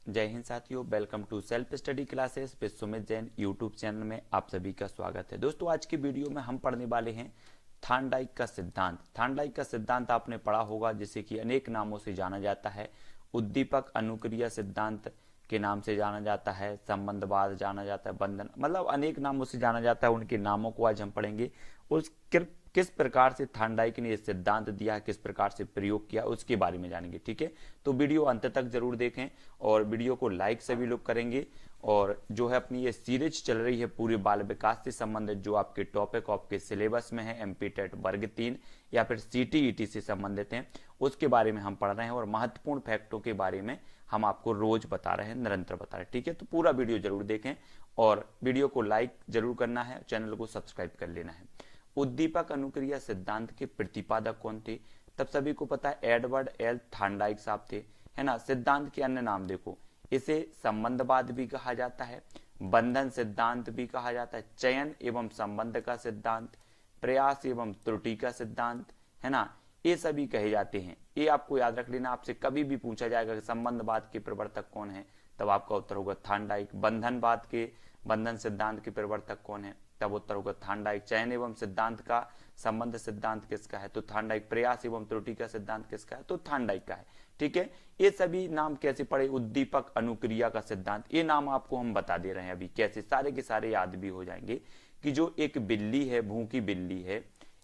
जय हिंद साथियों, welcome to self study classes with Sumit Jain YouTube channel में आप सभी का स्वागत है। दोस्तों, आज की वीडियो में हम पढ़ने वाले हैं थार्नडाइक का सिद्धांत। थार्नडाइक का सिद्धांत आपने पढ़ा होगा, जिसे कि अनेक नामों से जाना जाता है। उद्दीपक अनुक्रिया सिद्धांत के नाम से जाना जाता है, संबंधवाद जाना जाता है, बंधन, मतलब अनेक नामों से जाना जाता है। उनके नामों को आज हम पढ़ेंगे। उस किस प्रकार से थार्नडाइक ने यह सिद्धांत दिया, किस प्रकार से प्रयोग किया, उसके बारे में जानेंगे। ठीक है, तो वीडियो अंत तक जरूर देखें और वीडियो को लाइक सभी लोग करेंगे। और जो है अपनी ये सीरीज चल रही है पूरे बाल विकास से संबंधित, जो आपके टॉपिक आपके सिलेबस में है, एमपी टेट वर्ग 3 या फिर सीटीईटी से संबंधित हैं, उसके बारे में हम पढ़ रहे हैं। और महत्वपूर्ण फैक्टों के बारे में हम आपको रोज बता रहे हैं, निरंतर बता रहे हैं। ठीक है, तो पूरा वीडियो जरूर देखें और वीडियो को लाइक जरूर करना है, चैनल को सब्सक्राइब कर लेना है। उद्दीपक अनुक्रिया सिद्धांत के प्रतिपादक कौन थे? तब सभी को पता है, एडवर्ड एल थार्नडाइक साहब थे, है ना। सिद्धांत के अन्य नाम देखो, इसे संबंधवाद भी कहा जाता है, बंधन सिद्धांत भी कहा जाता है, चयन एवं संबंध का सिद्धांत, प्रयास एवं त्रुटि का सिद्धांत, है ना। ये सभी कहे जाते हैं। ये आपको याद रख लेना, आपसे कभी भी पूछा जाएगा कि संबंधवाद के प्रवर्तक कौन है, तब आपका उत्तर होगा थार्नडाइक। बंधन सिद्धांत के प्रवर्तक कौन है, तब उत्तर होगा थार्नडाइक। चयन एवं सिद्धांत का संबंध सिद्धांत किसका है, तो थार्नडाइक। प्रयास एवं त्रुटि का सिद्धांत किसका है, तो थार्नडाइक का है। ठीक है, ये सभी नाम कैसे पढ़े? उद्दीपक अनुक्रिया का सिद्धांत, ये नाम आपको हम बता दे रहे हैं अभी कैसे, सारे के सारे याद भी हो जाएंगे। कि जो एक बिल्ली है, भूखी बिल्ली है,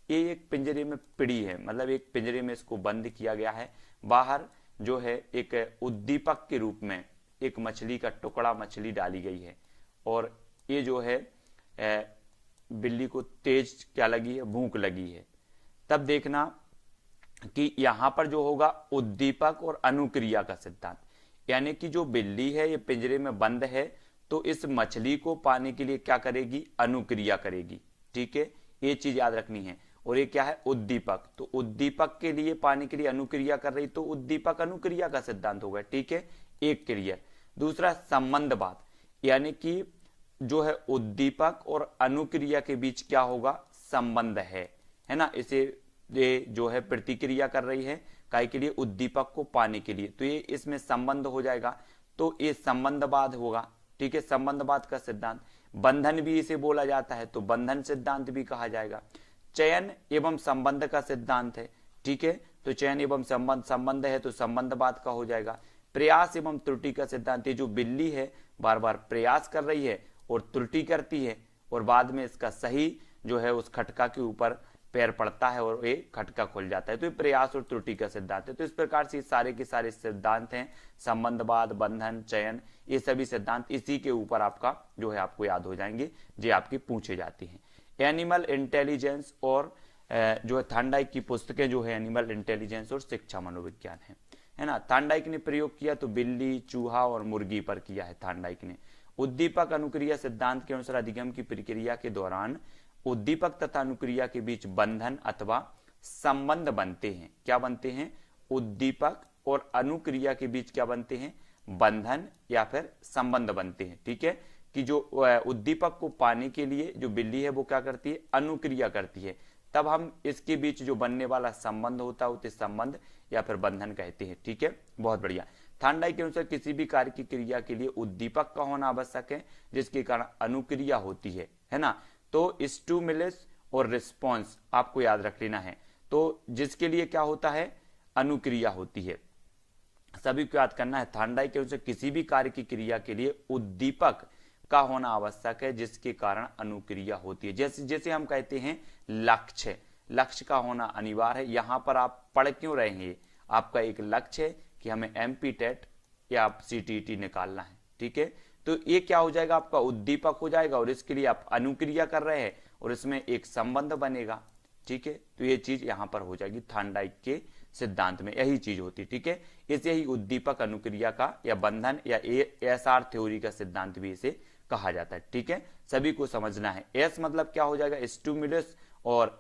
ये एक पिंजरे में पिड़ी है, मतलब एक पिंजरे में इसको बंद किया गया है। बाहर जो है एक उद्दीपक के रूप में एक मछली का टुकड़ा, मछली डाली गई है। और ये जो है बिल्ली को तेज क्या लगी है, भूख लगी है। तब देखना कि यहां पर जो होगा उद्दीपक और अनुक्रिया का सिद्धांत, यानी कि जो बिल्ली है ये पिंजरे में बंद है, तो इस मछली को पाने के लिए क्या करेगी, अनुक्रिया करेगी। ठीक है, ये चीज याद रखनी है। और ये क्या है, उद्दीपक, तो उद्दीपक के लिए पाने के लिए अनुक्रिया कर रही, तो उद्दीपक अनुक्रिया का सिद्धांत होगा। ठीक है, एक क्लियर। दूसरा संबंधवाद, यानी कि जो है उद्दीपक और अनुक्रिया के बीच क्या होगा, संबंध है ना। इसे ये जो है प्रतिक्रिया कर रही है काय के लिए, उद्दीपक को पाने के लिए, तो ये इसमें संबंध हो जाएगा, तो ये संबंधवाद होगा। ठीक है, संबंधवाद का सिद्धांत। बंधन भी इसे बोला जाता है, तो बंधन सिद्धांत भी कहा जाएगा। चयन एवं संबंध का सिद्धांत है। ठीक है, तो चयन एवं संबंध है, तो संबंधवाद का हो जाएगा। प्रयास एवं त्रुटि का सिद्धांत, ये जो बिल्ली है बार बार प्रयास कर रही है और त्रुटि करती है, और बाद में इसका सही जो है उस खटका के ऊपर पैर पड़ता है और ये खटका खुल जाता है, तो ये प्रयास और त्रुटि का सिद्धांत है। तो इस प्रकार से सारे के सारे सिद्धांत हैं, संबंधवाद, बंधन, चयन, ये सभी सिद्धांत इसी के ऊपर आपका जो है आपको याद हो जाएंगे, जो आपके पूछे जाते हैं। एनिमल इंटेलिजेंस और जो है थार्नडाइक की पुस्तकें जो है एनिमल इंटेलिजेंस और शिक्षा मनोविज्ञान है ना। थार्नडाइक ने प्रयोग किया तो बिल्ली, चूहा और मुर्गी पर किया है थार्नडाइक ने। उद्दीपक अनुक्रिया सिद्धांत के अनुसार अधिगम की प्रक्रिया के दौरान उद्दीपक तथा अनुक्रिया के बीच बंधन अथवा संबंध बनते हैं। क्या बनते हैं? उद्दीपक और अनुक्रिया के बीच क्या बनते हैं, बंधन या फिर संबंध बनते हैं। ठीक है, कि जो उद्दीपक को पाने के लिए जो बिल्ली है वो क्या करती है, अनुक्रिया करती है, तब हम इसके बीच जो बनने वाला संबंध होता है उसे संबंध या फिर बंधन कहते हैं। ठीक है, बहुत बढ़िया। थार्नडाइक के अनुसार किसी भी कार्य की क्रिया के लिए उद्दीपक का होना आवश्यक है, जिसके कारण अनुक्रिया होती है ना। तो स्टिमुलस और रिस्पॉन्स आपको याद रख लेना है, तो जिसके लिए क्या होता है, अनुक्रिया होती है, सभी को याद करना है। थार्नडाइक के अनुसार किसी भी कार्य की क्रिया के लिए उद्दीपक का होना आवश्यक है, जिसके कारण अनुक्रिया होती है। जैसे हम कहते हैं लक्ष्य का होना अनिवार्य है। यहां पर आप पढ़ क्यों रहे हैं, आपका एक लक्ष्य है कि हमें एमपी टेट या सीटीईटी निकालना है। ठीक है, तो ये क्या हो जाएगा, आपका उद्दीपक हो जाएगा, और इसके लिए आप अनुक्रिया कर रहे हैं और इसमें एक संबंध बनेगा। ठीक है, तो ये चीज यहां पर हो जाएगी। थार्नडाइक के सिद्धांत में यही चीज होती है। ठीक है, इसे ही उद्दीपक अनुक्रिया का या बंधन या एसआर थ्योरी का सिद्धांत भी इसे कहा जाता है। ठीक है, सभी को समझना है। एस मतलब क्या हो जाएगा, स्टिमुलस, और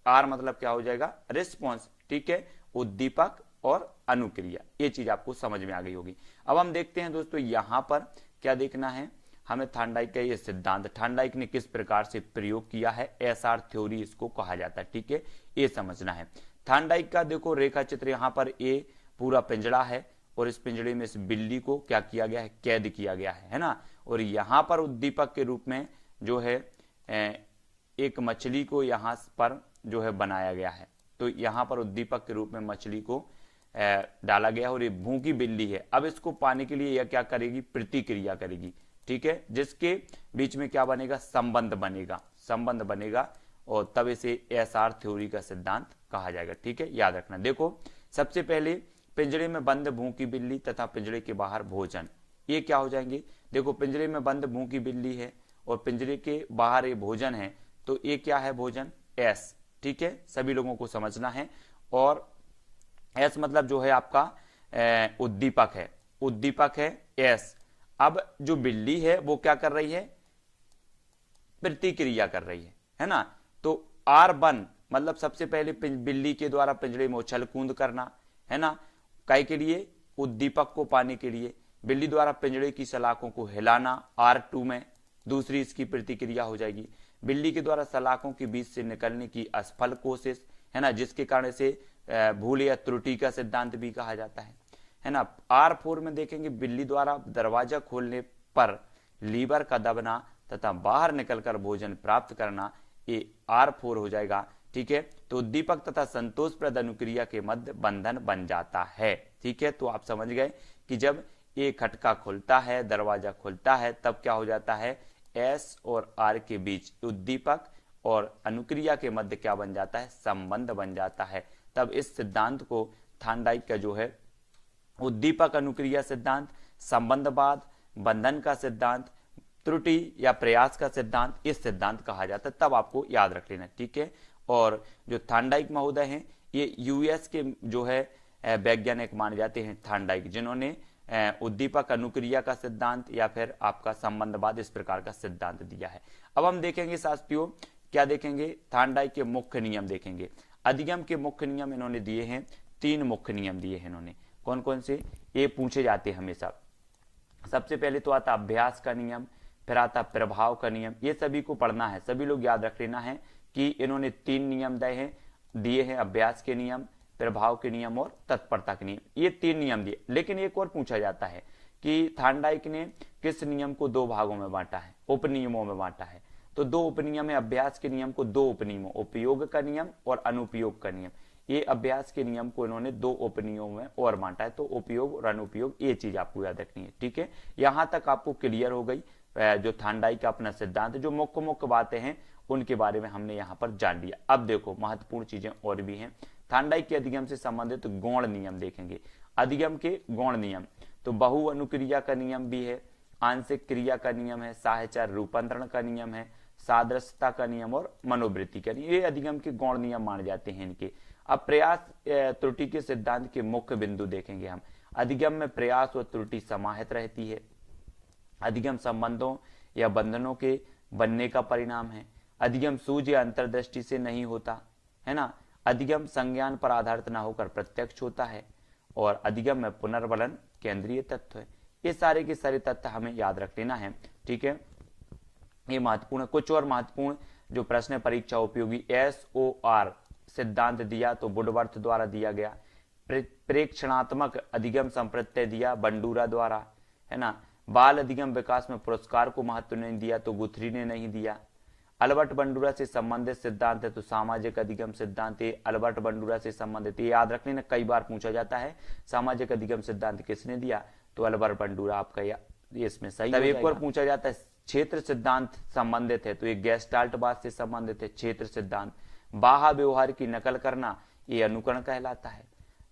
आर मतलब क्या हो जाएगा, रिस्पॉन्स। ठीक है, उद्दीपक और अनुक्रिया, ये चीज आपको समझ में आ गई होगी। अब हम देखते हैं दोस्तों, यहां पर क्या देखना है हमें, थार्नडाइक का ये सिद्धांत थार्नडाइक ने किस प्रकार से प्रयोग किया है, एसआर थ्योरी इसको कहा जाता है। ठीक है, ये समझना है। थार्नडाइक का देखो रेखा चित्र, यहां पर ये पूरा पिंजड़ा है और इस पिंजड़े में इस बिल्ली को क्या किया गया है, कैद किया गया है ना। और यहाँ पर उद्दीपक के रूप में जो है एक मछली को यहाँ पर जो है बनाया गया है। तो यहाँ पर उद्दीपक के रूप में मछली को डाला गया और ये भूखी बिल्ली है। अब इसको पाने के लिए यह क्या करेगी, प्रतिक्रिया करेगी, ठीक है, जिसके बीच में क्या बनेगा, संबंध बनेगा, संबंध बनेगा और तब इसे एसआर थ्योरी का सिद्धांत कहा जाएगा, ठीक है, याद रखना। देखो सबसे पहले पिंजरे में बंद भूखी बिल्ली तथा पिंजरे के बाहर भोजन, ये क्या हो जाएंगे। देखो पिंजरे में बंद भूखी बिल्ली है और पिंजरे के बाहर ये भोजन है, तो ये क्या है, भोजन, एस, ठीक है, सभी लोगों को समझना है। और एस मतलब जो है आपका उद्दीपक है, उद्दीपक है एस। अब जो बिल्ली है वो क्या कर रही है, प्रतिक्रिया कर रही है ना। तो R1 मतलब सबसे पहले बिल्ली के द्वारा पिंजरे में उछल कूद करना है ना, काय के लिए, उद्दीपक को पाने के लिए। बिल्ली द्वारा पिंजरे की सलाखों को हिलाना, R2 में दूसरी इसकी प्रतिक्रिया हो जाएगी। बिल्ली के द्वारा सलाखों के बीच से निकलने की असफल कोशिश है ना, जिसके कारण से भूल या त्रुटि का सिद्धांत भी कहा जाता है ना। R4 में देखेंगे बिल्ली द्वारा दरवाजा खोलने पर लीवर का दबना तथा बाहर निकलकर भोजन प्राप्त करना, ये R4 हो जाएगा, ठीक है। तो उद्दीपक तथा संतोषप्रद अनुक्रिया के मध्य बंधन बन जाता है, ठीक है। तो आप समझ गए कि जब ये खटका खुलता है, दरवाजा खुलता है, तब क्या हो जाता है, एस और आर के बीच उद्दीपक और अनुक्रिया के मध्य क्या बन जाता है, संबंध बन जाता है। तब इस सिद्धांत को थार्नडाइक का जो है उद्दीपक अनुक्रिया सिद्धांत, संबंधवाद, बंधन का सिद्धांत, त्रुटि या प्रयास का सिद्धांत, इस सिद्धांत कहा जाता है। तब आपको याद रख लेना, ठीक है। और जो थार्नडाइक महोदय हैं ये यूएस के जो है वैज्ञानिक माने जाते हैं, थार्नडाइक, जिन्होंने उद्दीपक अनुक्रिया का सिद्धांत या फिर आपका संबंधवाद इस प्रकार का सिद्धांत दिया है। अब हम देखेंगे शास्त्रियों, क्या देखेंगे, थार्नडाइक के मुख्य नियम देखेंगे। अधिगम के मुख्य नियम इन्होंने दिए हैं, 3 मुख्य नियम दिए हैं इन्होंने। कौन कौन से, ये पूछे जाते हैं हमेशा। सबसे पहले तो आता अभ्यास का नियम, फिर आता प्रभाव का नियम। ये सभी को पढ़ना है, सभी लोग याद रख लेना है कि इन्होंने 3 नियम दिए हैं, अभ्यास के नियम, प्रभाव के नियम और तत्परता के नियम। ये 3 नियम दिए। लेकिन एक और पूछा जाता है कि थार्नडाइक ने किस नियम को 2 भागों में बांटा है, उपनियमों में बांटा है। तो 2 उपनियम है, अभ्यास के नियम को 2 उपनियमों, उपयोग का नियम और अनुपयोग का नियम। ये अभ्यास के नियम को इन्होंने 2 उपनियमों में और बांटा है। तो उपयोग और अनुपयोग, ये चीज आपको याद रखनी है, ठीक है। यहां तक आपको क्लियर हो गई जो थार्नडाइक का अपना सिद्धांत, जो मुख्य मुख्य बातें हैं उनके बारे में हमने यहाँ पर जान लिया। अब देखो महत्वपूर्ण चीजें और भी हैं। थार्नडाइक के अधिगम से संबंधित गौण नियम देखेंगे। अधिगम के गौण नियम, तो बहु अनुक्रिया का नियम भी है, आंशिक क्रिया का नियम है, साहचर्य रूपांतरण का नियम है, सादृश्यता का नियम और मनोवृत्ति का नियम। ये अधिगम के गौण नियम माने जाते हैं इनके। अब प्रयास त्रुटि के सिद्धांत के मुख्य बिंदु देखेंगे हम। अधिगम में प्रयास और त्रुटि समाहित रहती है। अधिगम संबंधों या बंधनों के बनने का परिणाम है। अधिगम सूझ या अंतर्दृष्टि से नहीं होता है ना। अधिगम संज्ञान पर आधारित न होकर प्रत्यक्ष होता है। और अधिगम में पुनर्बलन केंद्रीय तत्व है। ये सारे के सारे तथ्य हमें याद रख लेना है, ठीक है। ये महत्वपूर्ण। कुछ और महत्वपूर्ण जो प्रश्न परीक्षा उपयोगी SOR सिद्धांत दिया तो वुडवर्थ द्वारा दिया गया। प्रेक्षणात्मक अधिगम संप्रत्यय दिया बंडूरा द्वारा, है ना। बाल अधिगम विकास में पुरस्कार को महत्व नहीं दिया तो गुथरी ने नहीं दिया। अल्बर्ट बंडूरा से संबंधित सिद्धांत है तो सामाजिक अधिगम सिद्धांत है अल्बर्ट बंडूरा से संबंधित। ये याद रखने में कई बार पूछा जाता है, सामाजिक अधिगम सिद्धांत किसने दिया, तो अल्बर्ट बंडूरा आपका ये इसमें सही। तब एक और पूछा जाता है क्षेत्र सिद्धांत संबंधित है तो ये गेस्टाल्टवाद से संबंधित है क्षेत्र सिद्धांत। बाह्य व्यवहार की नकल करना ये अनुकरण कहलाता है।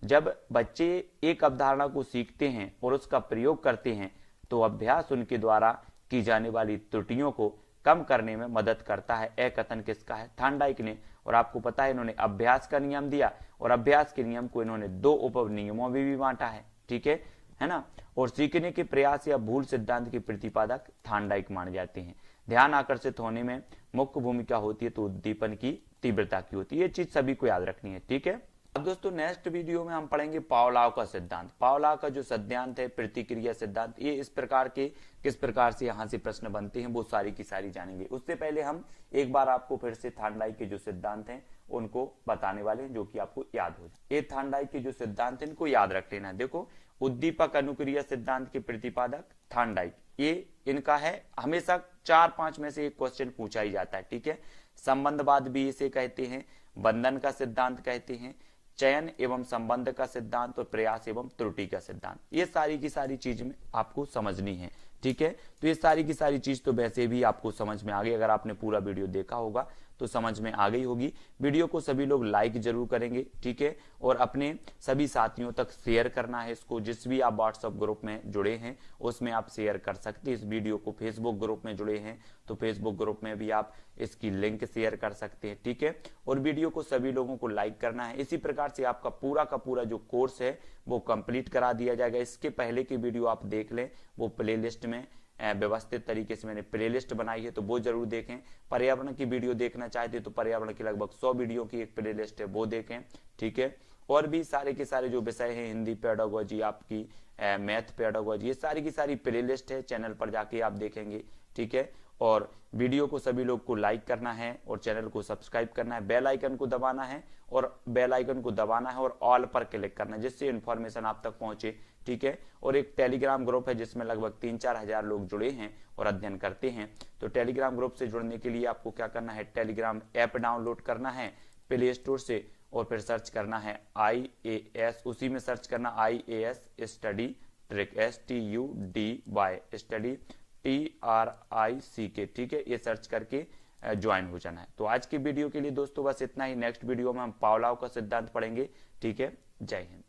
जब बच्चे एक अवधारणा को सीखते हैं और उसका प्रयोग करते हैं तो अभ्यास उनके द्वारा की जाने वाली त्रुटियों को कम करने में मदद करता है। यह कथन किसका है, थार्नडाइक ने। और आपको पता है इन्होंने अभ्यास का नियम दिया और अभ्यास के नियम को इन्होंने 2 उपनियमों में भी बांटा है, ठीक है ना। और सीखने के प्रयास या भूल सिद्धांत के प्रतिपादक थार्नडाइक माने जाते हैं। ध्यान आकर्षित होने में मुख्य भूमिका होती है तो उद्दीपन की तीव्रता की होती है। ये चीज सभी को याद रखनी है, ठीक है। अब दोस्तों नेक्स्ट वीडियो में हम पढ़ेंगे पावलोव का सिद्धांत। पावलोव का जो सिद्धांत है प्रतिक्रिया सिद्धांत, ये इस प्रकार के किस प्रकार से यहाँ से प्रश्न बनते हैं वो सारी की सारी जानेंगे। उससे पहले हम एक बार आपको फिर से थार्नडाइक के जो सिद्धांत हैं उनको बताने वाले हैं जो कि आपको याद हो जाए। ये थार्नडाइक के जो सिद्धांत है इनको याद रख लेना। देखो, उद्दीपक अनुक्रिया सिद्धांत के प्रतिपादक थार्नडाइक, ये इनका है। हमेशा 4-5 में से एक क्वेश्चन पूछा ही जाता है, ठीक है। संबंधवाद भी इसे कहते हैं, बंधन का सिद्धांत कहते हैं, चयन एवं संबंध का सिद्धांत और प्रयास एवं त्रुटि का सिद्धांत। ये सारी की सारी चीज में आपको समझनी है, ठीक है। तो ये सारी की सारी चीज तो वैसे भी आपको समझ में आ गई, अगर आपने पूरा वीडियो देखा होगा तो समझ में आ गई होगी। वीडियो को सभी लोग लाइक जरूर करेंगे, ठीक है, और अपने सभी साथियों तक शेयर करना है इसको। जिस भी आप व्हाट्सएप ग्रुप में जुड़े हैं उसमें आप शेयर कर सकते हैं इस वीडियो को। फेसबुक ग्रुप में जुड़े हैं तो फेसबुक ग्रुप में भी आप इसकी लिंक शेयर कर सकते हैं, ठीक है। और वीडियो को सभी लोगों को लाइक करना है। इसी प्रकार से आपका पूरा का पूरा जो कोर्स है वो कंप्लीट करा दिया जाएगा। इसके पहले की वीडियो आप देख लें, वो प्लेलिस्ट में व्यवस्थित तरीके से मैंने प्लेलिस्ट बनाई है, तो वो जरूर देखें। पर्यावरण की वीडियो देखना चाहते तो पर्यावरण की लगभग 100 वीडियो की एक प्लेलिस्ट है, वो देखें, ठीक है। और भी सारे के सारे जो विषय हैं, हिंदी पेडागोजी, आपकी मैथ पेडागोजी, ये सारी की सारी प्लेलिस्ट है, चैनल पर जाके आप देखेंगे, ठीक है। और वीडियो को सभी लोग को लाइक करना है और चैनल को सब्सक्राइब करना है, बेल आइकन को दबाना है और बेल आइकन को दबाना है और ऑल पर क्लिक करना है, जिससे इन्फॉर्मेशन आप तक पहुंचे, ठीक है। और एक टेलीग्राम ग्रुप है जिसमें लगभग 3-4 हजार लोग जुड़े हैं और अध्ययन करते हैं। तो टेलीग्राम ग्रुप से जुड़ने के लिए आपको क्या करना है, टेलीग्राम ऐप डाउनलोड करना है प्ले स्टोर से और फिर सर्च करना है IAS, उसी में सर्च करना IAS study trick, STUDY study TRICK, ठीक है। ये सर्च करके ज्वाइन हो जाना है। तो आज की वीडियो के लिए दोस्तों बस इतना ही। नेक्स्ट वीडियो में हम पावलोव का सिद्धांत पढ़ेंगे, ठीक है। जय हिंद।